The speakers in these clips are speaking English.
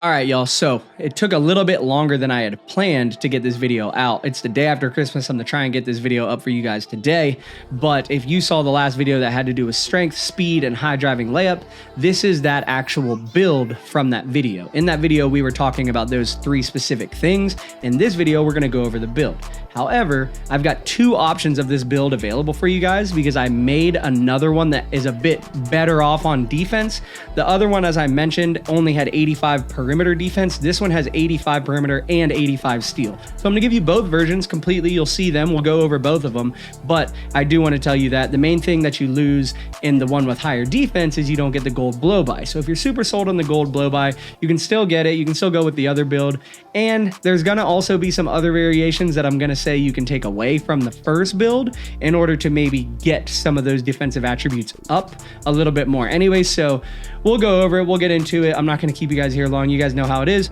All right, y'all. So it took a little bit longer than I had planned to get this video out. It's the day after Christmas. I'm going to try and get this video up for you guys today. But if you saw the last video that had to do with strength, speed, and high driving layup, this is that actual build from that video. In that video, we were talking about those 3 specific things. In this video, we're going to go over the build. However, I've got 2 options of this build available for you guys because I made another one that is a bit better off on defense. The other one, as I mentioned, only had 85 perimeter defense. This one has 85 perimeter and 85 steal. So I'm gonna give you both versions completely. You'll see them. We'll go over both of them. But I do want to tell you that the main thing that you lose in the one with higher defense is you don't get the gold blow by. So if you're super sold on the gold blow by, you can still get it. You can still go with the other build. And there's gonna also be some other variations that I'm gonna say you can take away from the first build in order to maybe get some of those defensive attributes up a little bit more. Anyway, so we'll go over it. We'll get into it. I'm not going to keep you guys here long. You guys know how it is.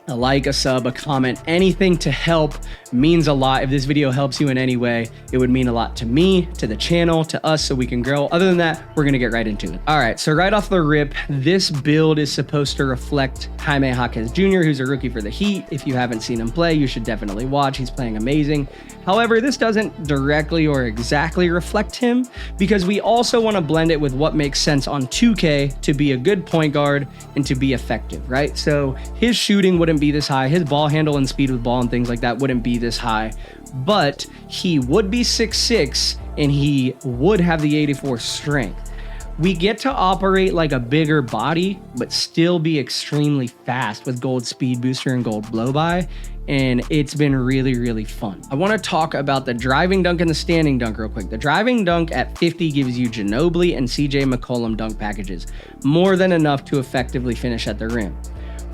A like, a sub, a comment, anything to help means a lot. If this video helps you in any way, it would mean a lot to me, to the channel, to us, so we can grow. Other than that, we're gonna get right into it. All right, so right off the rip, this build is supposed to reflect Jaime Jaquez Jr., who's a rookie for the Heat. If you haven't seen him play, you should definitely watch. He's playing amazing. However, this doesn't directly or exactly reflect him because we also want to blend it with what makes sense on 2K to be a good point guard and to be effective, right? So his shooting wouldn't be this high. His ball handle and speed with ball and things like that wouldn't be this high, but he would be 6'6" and he would have the 84 strength. We get to operate like a bigger body, but still be extremely fast with gold speed booster and gold blow by. And it's been really, really fun. I want to talk about the driving dunk and the standing dunk real quick. The driving dunk at 50 gives you Ginobili and CJ McCollum dunk packages, more than enough to effectively finish at the rim.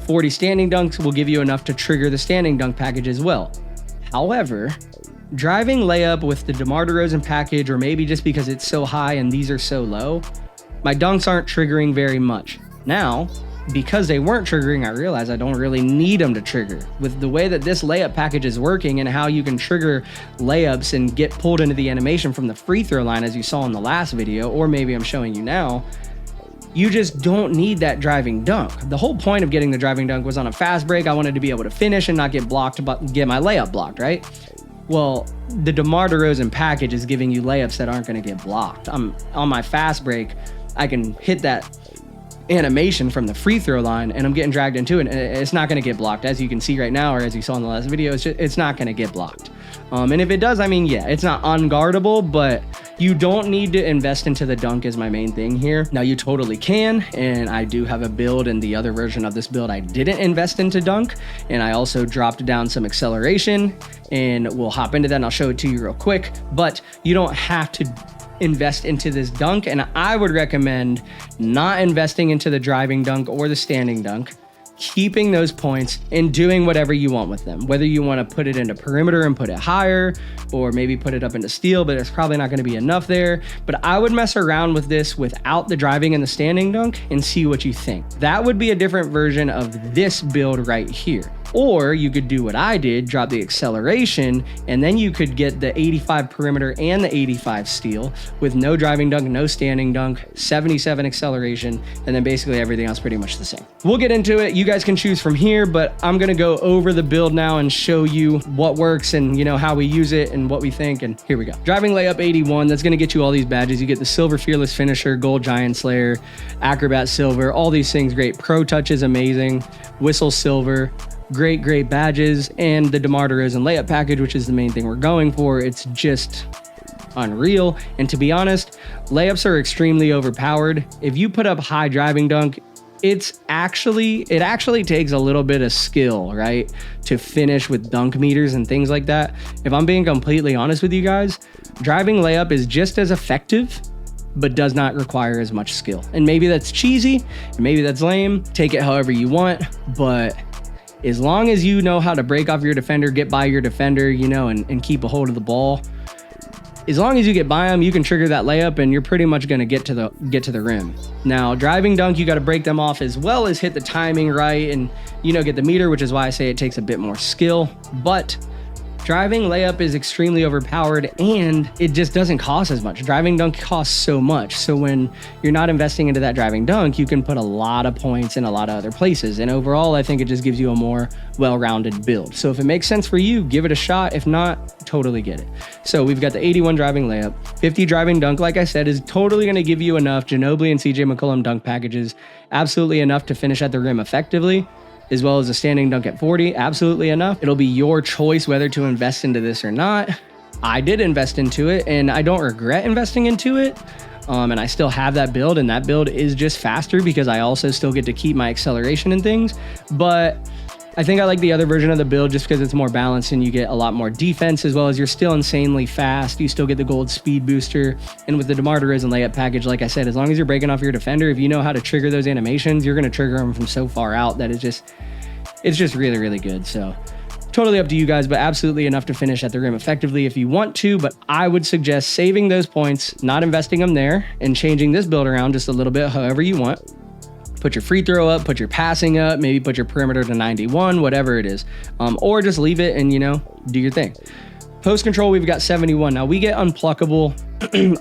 40 standing dunks will give you enough to trigger the standing dunk package as well. However, driving layup with the DeMar DeRozan package, or maybe just because it's so high and these are so low, my dunks aren't triggering very much. Now, because they weren't triggering, I realize I don't really need them to trigger. With the way that this layup package is working and how you can trigger layups and get pulled into the animation from the free throw line, as you saw in the last video, or maybe I'm showing you now, you just don't need that driving dunk. The whole point of getting the driving dunk was on a fast break. I wanted to be able to finish and not get blocked, but get my layup blocked, right? Well, the DeMar DeRozan package is giving you layups that aren't going to get blocked. On my fast break, I can hit that animation from the free throw line and I'm getting dragged into it and it's not going to get blocked. As you can see right now, or as you saw in the last video, it's not going to get blocked. And if it does, I mean, yeah, it's not unguardable, but you don't need to invest into the dunk is my main thing here. Now you totally can, and I do have a build in the other version of this build I didn't invest into dunk, and I also dropped down some acceleration, and we'll hop into that and I'll show it to you real quick, but you don't have to invest into this dunk, and I would recommend not investing into the driving dunk or the standing dunk, keeping those points and doing whatever you want with them, whether you want to put it into perimeter and put it higher, or maybe put it up into steal, but it's probably not going to be enough there. But I would mess around with this without the driving and the standing dunk and see what you think. That would be a different version of this build right here. Or you could do what I did, drop the acceleration, and then you could get the 85 perimeter and the 85 steal with no driving dunk, no standing dunk, 77 acceleration, and then basically everything else pretty much the same. We'll get into it. You guys can choose from here, but I'm gonna go over the build now and show you what works and how we use it and what we think, and here we go. Driving layup 81, that's gonna get you all these badges. You get the silver fearless finisher, gold giant slayer, acrobat silver, all these things great. Pro touch is amazing, whistle silver, great badges, and the DeMar DeRozan layup package, which is the main thing we're going for. It's just unreal. And to be honest, layups are extremely overpowered. If you put up high driving dunk, it actually takes a little bit of skill, right, to finish with dunk meters and things like that. If I'm being completely honest with you guys, driving layup is just as effective, but does not require as much skill. And maybe that's cheesy, and maybe that's lame. Take it however you want, but as long as you know how to break off your defender, get by your defender, and keep a hold of the ball, as long as you get by them, you can trigger that layup and you're pretty much going to get to the rim. Now, driving dunk, you got to break them off as well as hit the timing right and, get the meter, which is why I say it takes a bit more skill. But Driving layup is extremely overpowered and it just doesn't cost as much. Driving dunk costs so much. So when you're not investing into that driving dunk, you can put a lot of points in a lot of other places. And overall, I think it just gives you a more well-rounded build. So if it makes sense for you, give it a shot. If not, totally get it. So we've got the 81 driving layup, 50 driving dunk, like I said, is totally going to give you enough. Ginobili and CJ McCollum dunk packages, absolutely enough to finish at the rim effectively, as well as a standing dunk at 40, absolutely enough. It'll be your choice whether to invest into this or not. I did invest into it and I don't regret investing into it. And I still have that build, and that build is just faster because I also still get to keep my acceleration and things. But I think I like the other version of the build just because it's more balanced and you get a lot more defense, as well as you're still insanely fast. You still get the gold speed booster. And with the DeMar DeRozan layup package, like I said, as long as you're breaking off your defender, if you know how to trigger those animations, you're going to trigger them from so far out that it's just really, really good. So totally up to you guys, but absolutely enough to finish at the rim effectively if you want to. But I would suggest saving those points, not investing them there, and changing this build around just a little bit however you want. Put your free throw up, put your passing up, maybe put your perimeter to 91, whatever it is. Or just leave it and, do your thing. Post control, we've got 71. Now we get unpluckable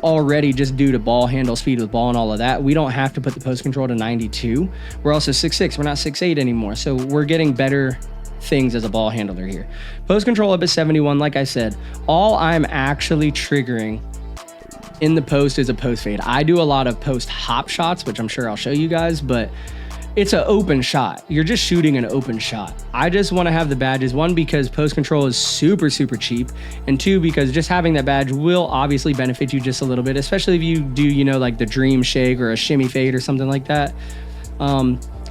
already just due to ball handle speed with ball and all of that. We don't have to put the post control to 92. We're also 6'6". We're not 6'8" anymore. So we're getting better things as a ball handler here. Post control up at 71. Like I said, all I'm actually triggering in the post is a post fade. I do a lot of post hop shots, which I'm sure I'll show you guys, but it's an open shot. You're just shooting an open shot. I just want to have the badges, one, because post control is super, super cheap, and two, because just having that badge will obviously benefit you just a little bit, especially if you do, like the dream shake or a shimmy fade or something like that.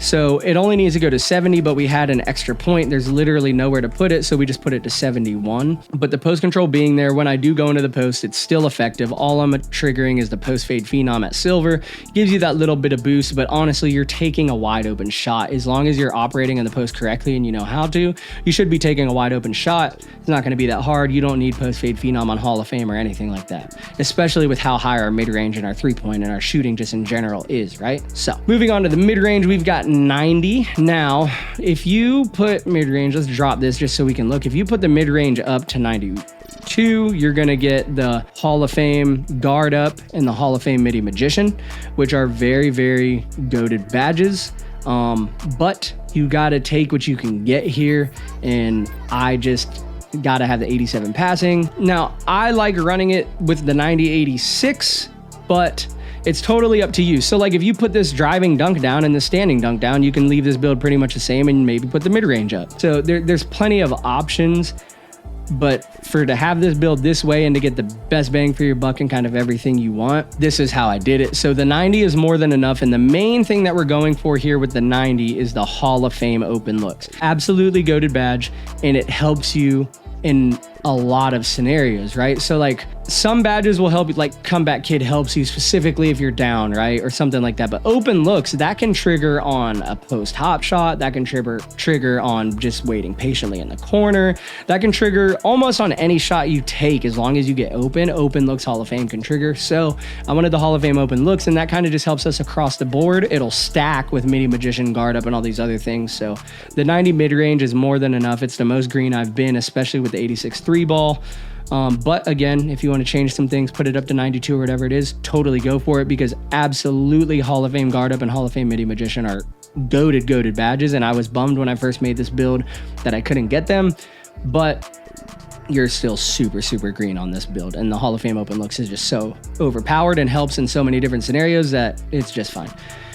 So it only needs to go to 70, but we had an extra point. There's literally nowhere to put it, so we just put it to 71. But the post control being there, when I do go into the post, it's still effective. All I'm triggering is the post fade phenom at silver. Gives you that little bit of boost, but honestly, you're taking a wide open shot. As long as you're operating in the post correctly and you know how to, you should be taking a wide open shot. It's not gonna be that hard. You don't need post fade phenom on Hall of Fame or anything like that, especially with how high our mid range and our 3-point and our shooting just in general is, right? So moving on to the mid range, we've got 90. Now, if you put mid-range, let's drop this just so we can look. If you put the mid-range up to 92, you're going to get the Hall of Fame guard up and the Hall of Fame midi magician, which are very, very goated badges. But you got to take what you can get here. And I just got to have the 87 passing. Now, I like running it with the 90-86, but it's totally up to you. So like if you put this driving dunk down and the standing dunk down, you can leave this build pretty much the same and maybe put the mid-range up. So there's plenty of options, but to have this build this way and to get the best bang for your buck and kind of everything you want, this is how I did it. So the 90 is more than enough. And the main thing that we're going for here with the 90 is the Hall of Fame open looks. Absolutely goated badge, and it helps you in a lot of scenarios, right? So like some badges will help you, like Comeback Kid helps you specifically if you're down, right? Or something like that. But open looks, that can trigger on a post hop shot. That can trigger on just waiting patiently in the corner. That can trigger almost on any shot you take as long as you get open. Open looks Hall of Fame can trigger. So I wanted the Hall of Fame open looks, and that kind of just helps us across the board. It'll stack with midi magician, guard up, and all these other things. So the 90 mid range is more than enough. It's the most green I've been, especially with the 86 3 ball. But again, if you want to change some things, put it up to 92 or whatever it is, totally go for it, because absolutely Hall of Fame guard up and Hall of Fame midi magician are goated badges. And I was bummed when I first made this build that I couldn't get them, but you're still super, super green on this build. And the Hall of Fame open looks is just so overpowered and helps in so many different scenarios that it's just fine.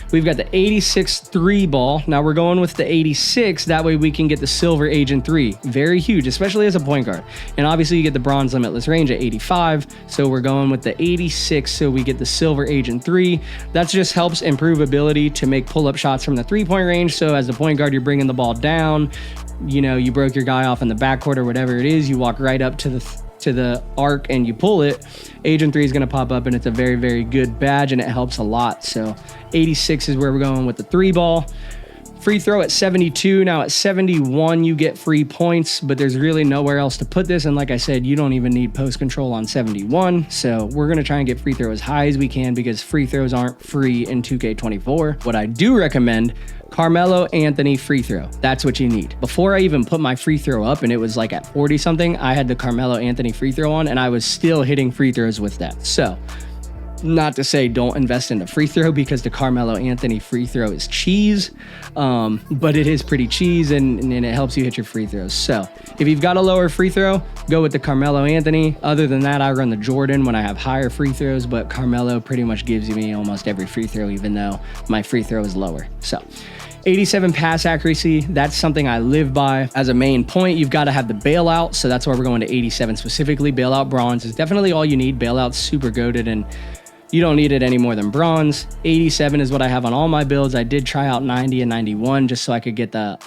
We've got the 86 3 ball. Now we're going with the 86. That way we can get the silver Agent 3. Very huge, especially as a point guard. And obviously you get the bronze limitless range at 85. So we're going with the 86. So we get the silver Agent 3. That just helps improve ability to make pull-up shots from the 3-point range. So as a point guard, you're bringing the ball down. You broke your guy off in the backcourt or whatever it is. You walk right up to the arc and you pull it. Agent 3 is going to pop up, and it's a very, very good badge, and it helps a lot. So 86 is where we're going with the 3 ball. Free throw at 72. Now at 71, you get free points, but there's really nowhere else to put this. And like I said, you don't even need post control on 71. So we're going to try and get free throw as high as we can because free throws aren't free in 2K24. What I do recommend, Carmelo Anthony free throw. That's what you need. Before I even put my free throw up and it was like at 40 something, I had the Carmelo Anthony free throw on and I was still hitting free throws with that. So not to say don't invest in the free throw because the Carmelo Anthony free throw is cheese, but it is pretty cheese and it helps you hit your free throws. So if you've got a lower free throw, go with the Carmelo Anthony. Other than that, I run the Jordan when I have higher free throws, but Carmelo pretty much gives me almost every free throw, even though my free throw is lower. So 87 pass accuracy, that's something I live by. As a main point, you've got to have the bailout, so that's why we're going to 87 specifically. Bailout bronze is definitely all you need. Bailout's super goated and you don't need it any more than bronze. 87 is what I have on all my builds. I did try out 90 and 91 just so I could get the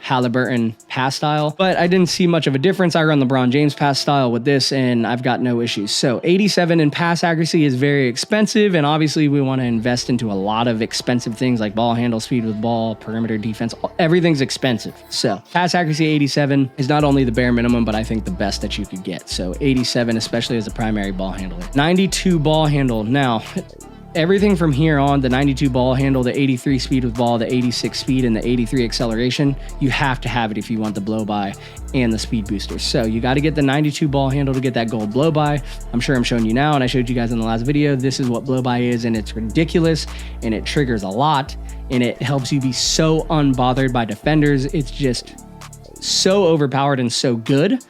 Halliburton pass style, but I didn't see much of a difference. I run the LeBron James pass style with this and I've got no issues. So 87 in pass accuracy is very expensive, and obviously we want to invest into a lot of expensive things like ball handle, speed with ball, perimeter defense. Everything's expensive. So pass accuracy 87 is not only the bare minimum, but I think the best that you could get. So 87, especially as a primary ball handler. 92 ball handle. Now, everything from here on, the 92 ball handle, the 83 speed with ball, the 86 speed, and the 83 acceleration, you have to have it if you want the blow by and the speed booster. So you got to get the 92 ball handle to get that gold blow by. I'm sure I'm showing you now, and I showed you guys in the last video. This is what blow by is, and it's ridiculous, and it triggers a lot, and it helps you be so unbothered by defenders. It's just so overpowered and so good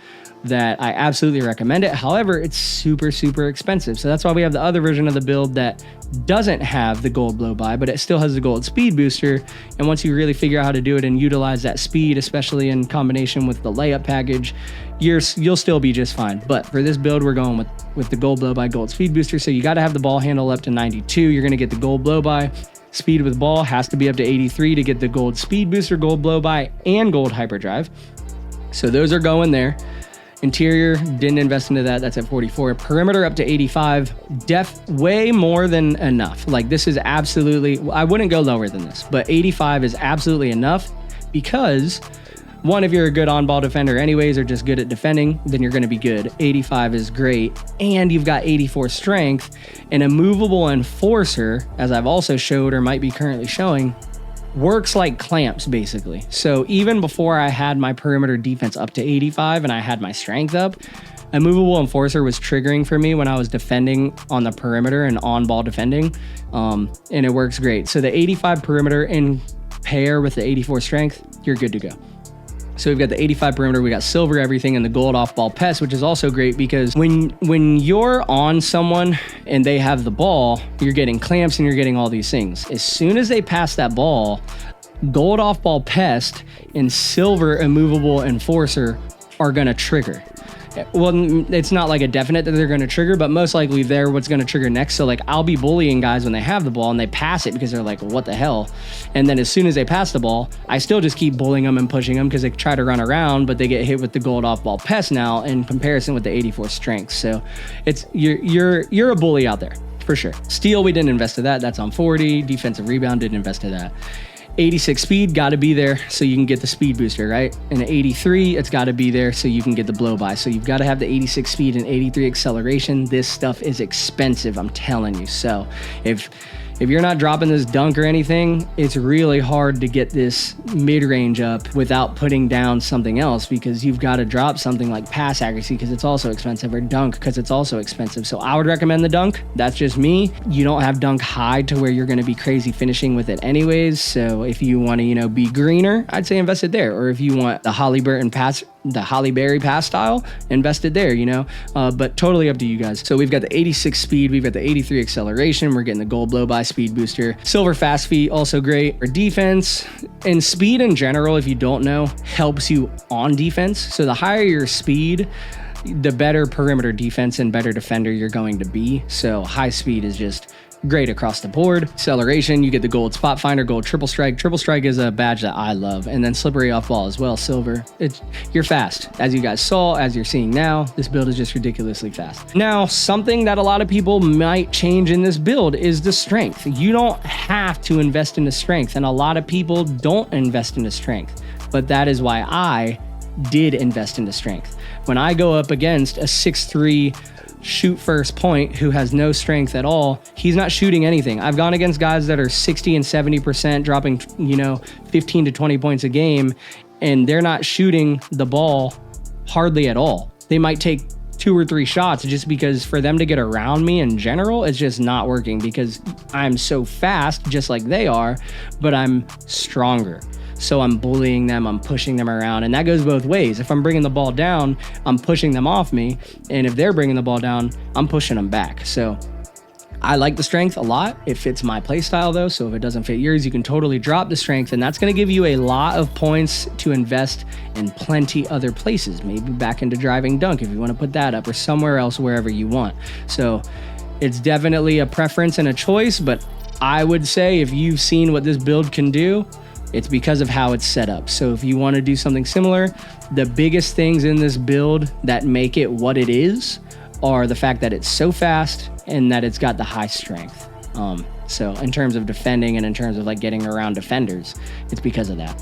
that I absolutely recommend it. However, it's super, super expensive. So that's why we have the other version of the build that doesn't have the gold blow by, but it still has the gold speed booster. And once you really figure out how to do it and utilize that speed, especially in combination with the layup package, you'll still be just fine. But for this build, we're going with the gold blow by gold speed booster. So you got to have the ball handle up to 92. You're going to get the gold blow by. Speed with ball has to be up to 83 to get the gold speed booster, gold blow by, and gold hyperdrive. So those are going there. Interior, didn't invest into that. That's at 44. Perimeter up to 85. Depth, way more than enough. Like this is absolutely, I wouldn't go lower than this, but 85 is absolutely enough because one, if you're a good on-ball defender anyways, or just good at defending, then you're going to be good. 85 is great. And you've got 84 strength and a movable enforcer, as I've also showed or might be currently showing, works like clamps basically. So even before I had my perimeter defense up to 85 and I had my strength up, a movable enforcer was triggering for me when I was defending on the perimeter and on ball defending, and it works great. So the 85 perimeter in pair with the 84 strength, you're good to go. So we've got the 85 perimeter, we got silver everything, and the gold off ball pest, which is also great because when you're on someone and they have the ball, you're getting clamps and you're getting all these things. As soon as they pass that ball, gold off ball pest and silver immovable enforcer are gonna trigger. Well, it's not like a definite that they're going to trigger, but most likely they're what's going to trigger next. So like I'll be bullying guys when they have the ball and they pass it because they're like, what the hell? And then as soon as they pass the ball, I still just keep bullying them and pushing them because they try to run around, but they get hit with the gold off ball pest now in comparison with the 84 strength. So it's you're a bully out there for sure. Steal, we didn't invest in that. That's on 40. Defensive rebound, didn't invest in that. 86 speed, got to be there so you can get the speed booster, right? And 83, it's got to be there so you can get the blow by. So you've got to have the 86 speed and 83 acceleration. This stuff is expensive, I'm telling you. So if you're not dropping this dunk or anything, it's really hard to get this mid-range up without putting down something else because you've got to drop something like pass accuracy because it's also expensive, or dunk because it's also expensive. So I would recommend the dunk. That's just me. You don't have dunk high to where you're going to be crazy finishing with it anyways. So if you want to, be greener, I'd say invest it there. Or if you want the Halliburton pass, the Halle Berry pass style, invest it there, but totally up to you guys. So we've got the 86 speed, we've got the 83 acceleration, we're getting the gold blow by speed booster, silver fast feet, also great for defense. And speed in general, if you don't know, helps you on defense. So the higher your speed, the better perimeter defense and better defender you're going to be. So high speed is just great across the board. Acceleration, you get the gold spot finder, gold triple strike. Triple strike is a badge that I love. And then slippery off ball as well, silver. You're fast. As you guys saw, as you're seeing now, this build is just ridiculously fast. Now, something that a lot of people might change in this build is the strength. You don't have to invest into strength, and a lot of people don't invest into strength. But that is why I did invest into strength. When I go up against a 6'3", shoot first point who has no strength at all, he's not shooting anything. I've gone against guys that are 60 and 70%, dropping 15 to 20 points a game, and they're not shooting the ball hardly at all. They might take 2 or 3 shots just because for them to get around me in general, it's just not working because I'm so fast, just like they are, but I'm stronger. So I'm bullying them, I'm pushing them around, and that goes both ways. If I'm bringing the ball down, I'm pushing them off me, and if they're bringing the ball down, I'm pushing them back. So I like the strength a lot. It fits my play style though, so if it doesn't fit yours, you can totally drop the strength, and that's gonna give you a lot of points to invest in plenty other places, maybe back into driving dunk if you wanna put that up, or somewhere else, wherever you want. So it's definitely a preference and a choice, but I would say if you've seen what this build can do, it's because of how it's set up. So if you want to do something similar, the biggest things in this build that make it what it is are the fact that it's so fast and that it's got the high strength. So in terms of defending and in terms of like getting around defenders, it's because of that.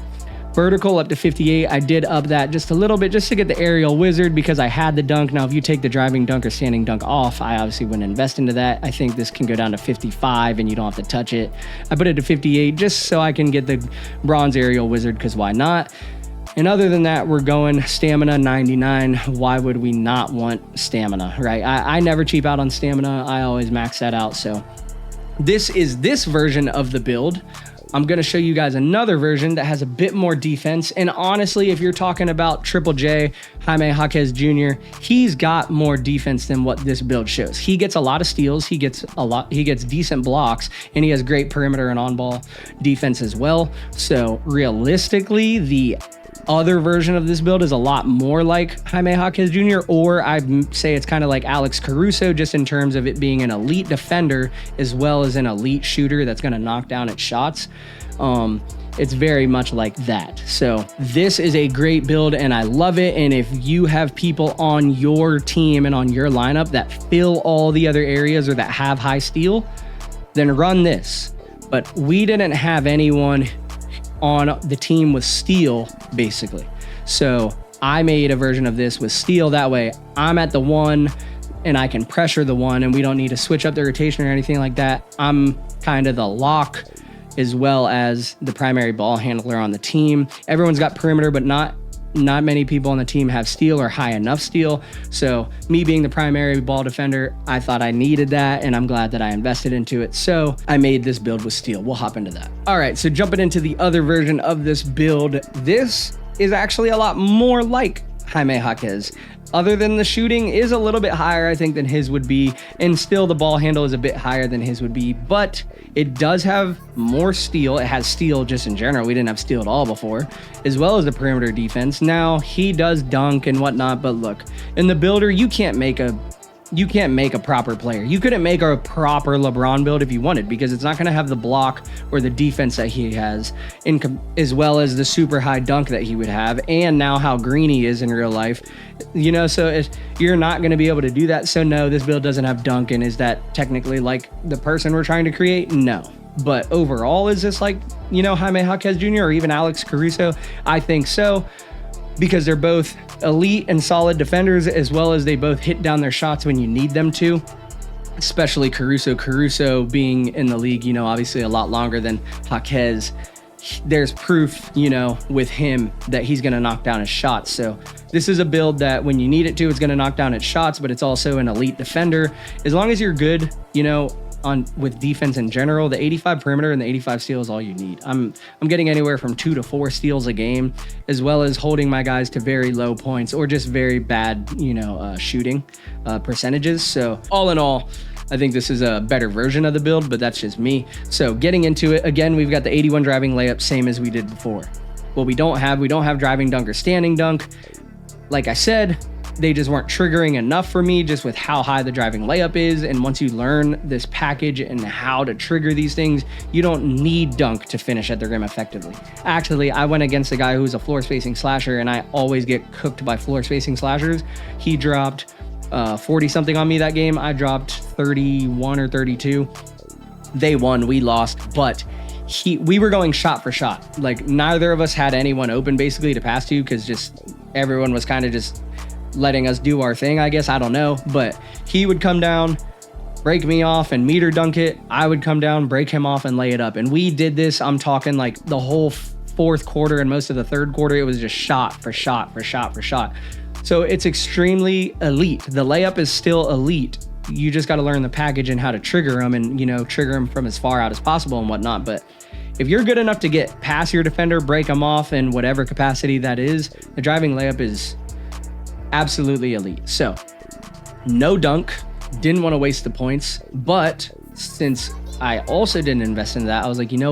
Vertical up to 58, I did up that just a little bit just to get the aerial wizard because I had the dunk. Now, if you take the driving dunk or standing dunk off, I obviously wouldn't invest into that. I think this can go down to 55 and you don't have to touch it. I put it to 58 just so I can get the bronze aerial wizard because why not? And other than that, we're going stamina 99. Why would we not want stamina, right? I never cheap out on stamina. I always max that out. So this is this version of the build. I'm going to show you guys another version that has a bit more defense. And honestly, if you're talking about Triple J, Jaime Jaquez Jr., he's got more defense than what this build shows. He gets a lot of steals, he gets decent blocks, and he has great perimeter and on-ball defense as well. So realistically, the other version of this build is a lot more like Jaime Jaquez Jr., or I'd say it's kind of like Alex Caruso, just in terms of it being an elite defender as well as an elite shooter that's going to knock down its shots. It's very much like that. So this is a great build and I love it. And if you have people on your team and on your lineup that fill all the other areas or that have high steal, then run this. But we didn't have anyone on the team with steal, basically. So I made a version of this with steal. That way I'm at the 1 and I can pressure the 1 and we don't need to switch up the rotation or anything like that. I'm kind of the lock as well as the primary ball handler on the team. Everyone's got perimeter, but not many people on the team have steal or high enough steal. So me being the primary ball defender, I thought I needed that and I'm glad that I invested into it. So I made this build with steal. We'll hop into that. All right, so jumping into the other version of this build, this is actually a lot more like Jaime Jaquez. Other than the shooting is a little bit higher, I think, than his would be, and still the ball handle is a bit higher than his would be, but it does have more steal. It has steal just in general. We didn't have steal at all before, as well as the perimeter defense. Now, he does dunk and whatnot, but look, in the builder, you can't make a proper player. You couldn't make a proper LeBron build if you wanted, because it's not going to have the block or the defense that he has, as well as the super high dunk that he would have, and now how green he is in real life. You know, so you're not going to be able to do that. So no, this build doesn't have dunk. And is that technically like the person we're trying to create? No. But overall, is this like, you know, Jaime Jaquez Jr. or even Alex Caruso? I think so, because they're both elite and solid defenders, as well as they both hit down their shots when you need them to, especially Caruso. Caruso being in the league, you know, obviously a lot longer than Jaquez. There's proof, you know, with him that he's going to knock down his shots. So this is a build that when you need it to, it's going to knock down its shots, but it's also an elite defender. As long as you're good, you know, with defense in general, the 85 perimeter and the 85 steal is all you need. I'm getting anywhere from 2 to 4 steals a game, as well as holding my guys to very low points or just very bad, you know, shooting percentages. So all in all, I think this is a better version of the build, but that's just me. So getting into it, again, we've got the 81 driving layup, same as we did before. What we don't have driving dunk or standing dunk. Like I said, they just weren't triggering enough for me just with how high the driving layup is. And once you learn this package and how to trigger these things, you don't need dunk to finish at the rim effectively. Actually, I went against a guy who's a floor spacing slasher, and I always get cooked by floor spacing slashers. He dropped 40 something on me that game. I dropped 31 or 32. They won, we lost, but we were going shot for shot. Like, neither of us had anyone open basically to pass to, because just everyone was kind of just letting us do our thing, I guess. I don't know, but he would come down, break me off and meter dunk it. I would come down, break him off and lay it up. And we did this, I'm talking like the whole fourth quarter and most of the third quarter. It was just shot for shot for shot for shot. So it's extremely elite. The layup is still elite. You just got to learn the package and how to trigger them, and, you know, trigger them from as far out as possible and whatnot. But if you're good enough to get past your defender, break them off in whatever capacity that is, the driving layup is absolutely elite. So no dunk, didn't want to waste the points. But since I also didn't invest in that, I was like, you know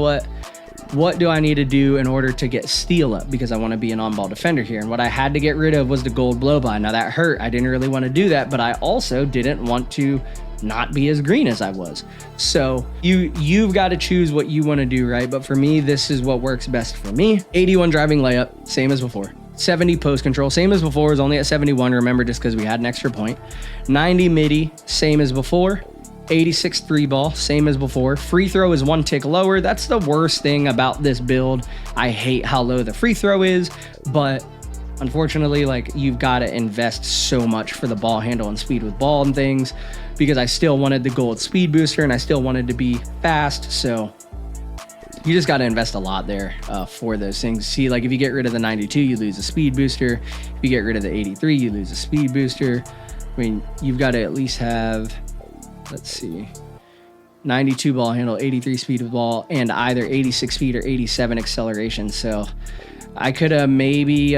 what do I need to do in order to get steal up? Because I want to be an on-ball defender here. And what I had to get rid of was the gold blow-by. Now that hurt. I didn't really want to do that, but I also didn't want to not be as green as I was. So you've got to choose what you want to do, right? But for me, this is what works best for me. 81 driving layup, same as before. 70 post control, same as before. It was only at 71, remember, just because we had an extra point. 90 midi, same as before. 86 3 ball, same as before. Free throw is one tick lower. That's the worst thing about this build. I hate how low the free throw is, but unfortunately, like, you've got to invest so much for the ball handle and speed with ball and things, because I still wanted the gold speed booster and I still wanted to be fast. So you just got to invest a lot there for those things. See, like, if you get rid of the 92, you lose a speed booster. If you get rid of the 83, you lose a speed booster. I mean, you've got to at least have, let's see, 92 ball handle, 83 speed of ball, and either 86 speed or 87 acceleration. So I could have maybe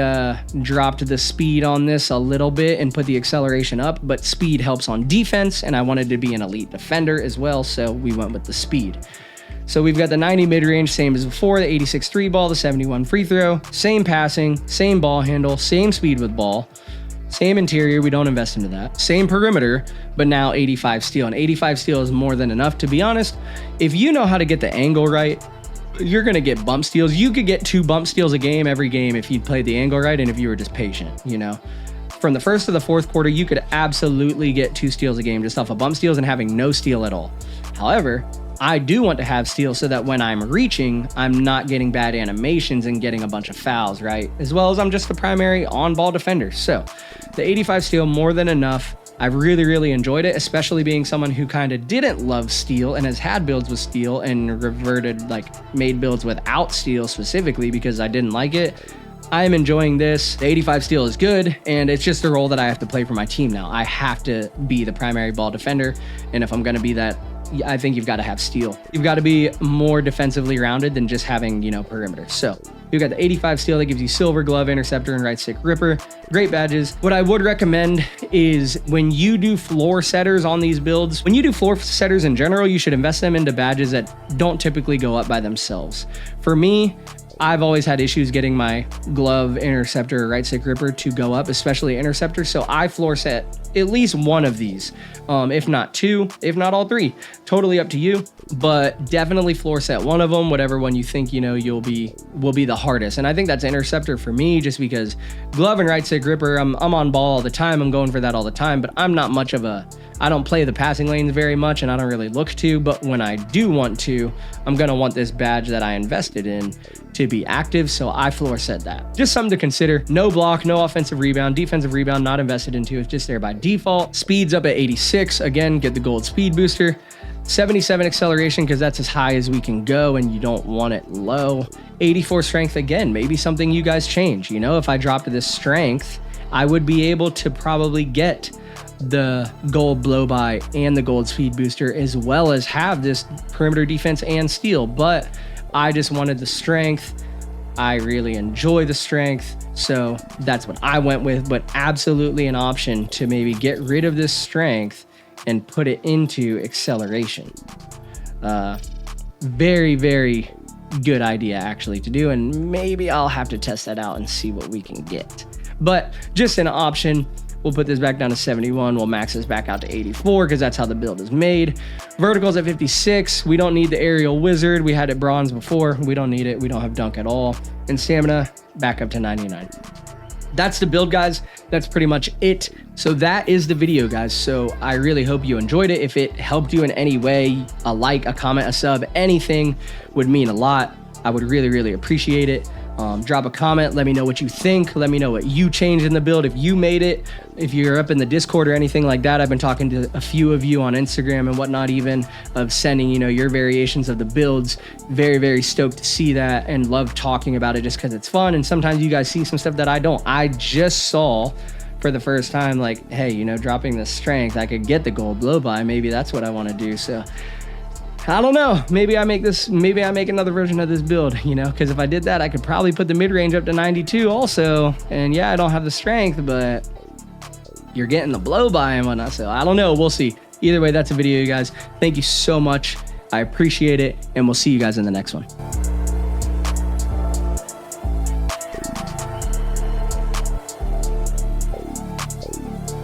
dropped the speed on this a little bit and put the acceleration up, but speed helps on defense, and I wanted to be an elite defender as well, so we went with the speed. So we've got the 90 mid-range, same as before, the 86 3 ball, the 71 free throw, same passing, same ball handle, same speed with ball. Same interior, we don't invest into that. Same perimeter, but now 85 steal. And 85 steal is more than enough, to be honest. If you know how to get the angle right, you're going to get bump steals. You could get 2 bump steals a game every game if you played the angle right and if you were just patient, you know. From the first to the fourth quarter, you could absolutely get 2 steals a game just off of bump steals and having no steal at all. However, I do want to have steal so that when I'm reaching, I'm not getting bad animations and getting a bunch of fouls, right? As well as I'm just the primary on-ball defender. So the 85 steal, more than enough. I've really, really enjoyed it, especially being someone who kind of didn't love steal and has had builds with steal and reverted, like, made builds without steal specifically because I didn't like it. I'm enjoying this. The 85 steal is good, and it's just a role that I have to play for my team now. I have to be the primary ball defender, and if I'm going to be that, I think you've got to have steal. You've got to be more defensively rounded than just having, you know, perimeter. So you've got the 85 steal that gives you silver glove, interceptor, and right stick gripper. Great badges. What I would recommend is when you do floor setters on these builds, when you do floor setters in general, you should invest them into badges that don't typically go up by themselves. For me, I've always had issues getting my glove, interceptor, right stick gripper to go up, especially interceptor. So I floor set at least one of these, if not 2, if not all 3. Totally up to you, but definitely floor set one of them, whatever one you think, you know, will be the hardest. And I think that's interceptor for me, just because glove and right stick gripper, I'm on ball all the time. I'm going for that all the time, but I'm not much of I don't play the passing lanes very much, and I don't really look to, but when I do want to, I'm gonna want this badge that I invested in to be active, so I floor set that. Just something to consider. No block, no offensive rebound, defensive rebound not invested into, it's just there by default. Speed's up at 86, again, get the gold speed booster. 77 acceleration, because that's as high as we can go and you don't want it low. 84 strength, again, maybe something you guys change. You know, if I dropped this strength, I would be able to probably get the gold blow by and the gold speed booster, as well as have this perimeter defense and steal, but I just wanted the strength. I really enjoy the strength, so that's what I went with, but absolutely an option to maybe get rid of this strength and put it into acceleration. Very, very good idea actually to do, and maybe I'll have to test that out and see what we can get. But just an option. We'll put this back down to 71. We'll max this back out to 84 because that's how the build is made. Vertical's at 56. We don't need the aerial wizard. We had it bronze before. We don't need it. We don't have dunk at all. And stamina back up to 99. That's the build, guys. That's pretty much it. So that is the video, guys. So I really hope you enjoyed it. If it helped you in any way, a like, a comment, a sub, anything would mean a lot. I would really, really appreciate it. Drop a comment. Let me know what you think. Let me know what you changed in the build. If you made it, if you're up in the Discord or anything like that, I've been talking to a few of you on Instagram and whatnot, even of sending, you know, your variations of the builds. Very, very stoked to see that and love talking about it just because it's fun. And sometimes you guys see some stuff that I don't. I just saw for the first time, like, hey, you know, dropping the strength, I could get the gold blow by. Maybe that's what I want to do. So I don't know. Maybe I make another version of this build, you know, because if I did that, I could probably put the mid-range up to 92 also. And yeah, I don't have the strength, but you're getting the blow by and whatnot. So I don't know. We'll see. Either way, that's a video, you guys. Thank you so much. I appreciate it. And we'll see you guys in the next one.